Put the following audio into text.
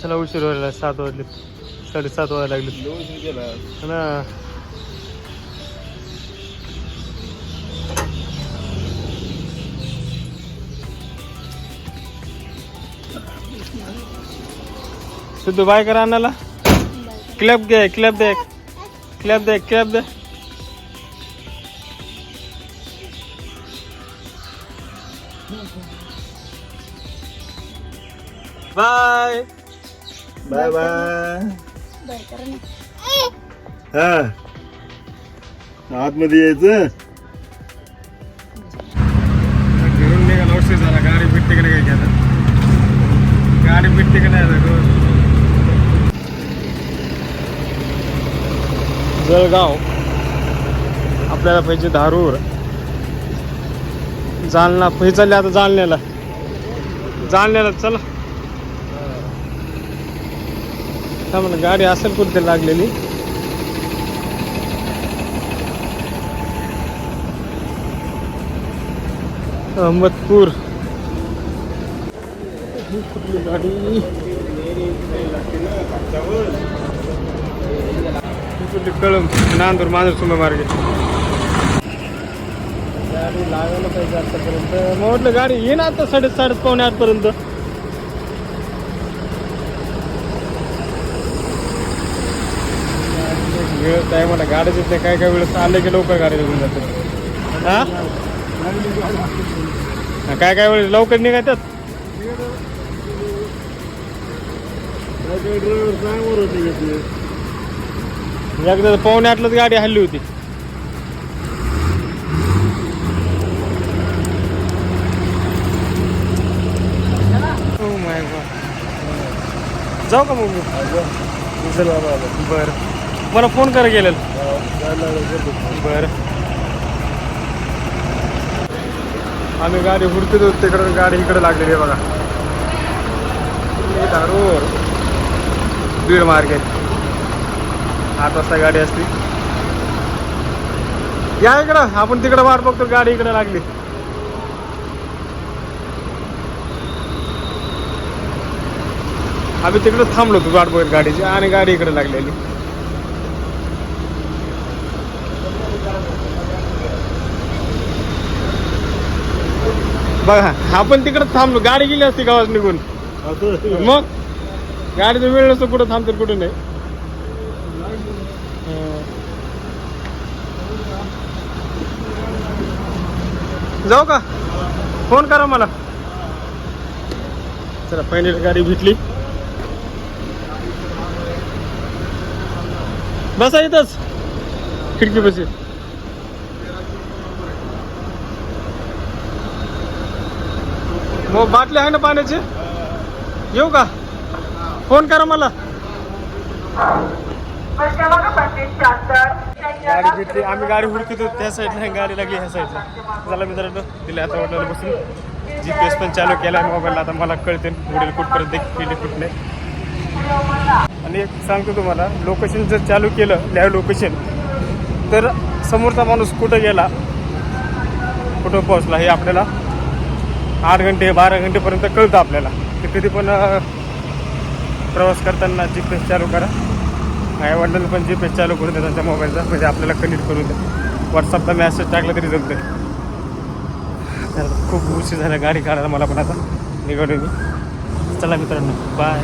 चला उशीर व्हायला 7 वाजले 7:30 व्हायला लागले ना. सिद्धू बाय करा अन्नाला. क्लॅप दे क्लॅप दे क्लॅप दे क्लॅप दे. Bye bye bye. हा आतमध्ये यायचं. घरून निघाला औषध झाला. गाडी भेटते का नाही काय घ्यायला. गाडी भेटते का नाही. जळगाव आपल्याला पाहिजे. धारूर जालना पैसे चालले आता. जालन्याला चला. म्हणा गाडी असेल कुठे लागलेली. अहमदपूर कुठली गाडी. कुठली कळंब नांदूर मांजरसुंबा मार्गे. गाडी लागायला पाहिजे आतापर्यंत. मग म्हटलं गाडी येईन आता 7:30 पावणे 8 पर्यंत. वेळ काय म्हणा गाडीच येते. काय काय वेळेस आले की लवकर गाडी निघून जाते. हा काय काय वेळेस लवकर निघायच्यात. एकदा 7:45 गाडी हल्ली होती. जाऊ का मग. बरं मला फोन करा गेलेलं. बरं आम्ही गाडी हुडकत होतो तिकडे. गाडी इकडे लागलेली आहे बघा. धारूर बीड मार्गे 8 वाजता गाडी असते. या इकडं. आपण तिकडे वाट बघतो. गाडी इकडे लागली. आम्ही तिकडे थांबलो होतो वाट बघत गाडीची आणि गाडी इकडे लागलेली. बघा आपण तिकडे थांबलो. गाडी गेली असती गावात निघून. मग गाडीचा वेळ नसतो. कुठं थांबतो कुठं नाही. जाऊ का. फोन करा मला. चला फायनल गाडी भेटली. बसा इथंच खिडकी बसी. मग बाटली आहे ना पाण्याची. येऊ का. फोन करा मला. गाडी भेटली. आम्ही गाडी हुडकत होतो त्या साईडला. गाडी लागली ह्या साईडला. झालं मित्रांनो दिले आता हॉटेलला बसून. GPS पण चालू केला आहे मोबाईलला. आता मला कळते पुढील कुठपर्यंत गेले कुठले. आणि एक सांगतो तुम्हाला लोकेशन जर चालू केलं लाईव्ह लोकेशन तर समोरचा माणूस कुठं गेला कुठं पोहोचला हे आपल्याला 8 घंटे 12 घंटेपर्यंत कळतं आपल्याला. ते कधी पण प्रवास करताना GPS चालू करा. माझ्या वडिलांना पण GPS चालू करून द्या त्यांच्या मोबाईलचा. म्हणजे आपल्याला कनेक्ट करून द्या. व्हॉट्सअपला मेसेज टाकला तरी जमतं. खूप उशीर झाला गाडी काढायला मला पण. आता निघालो मी. चला मित्रांनो बाय.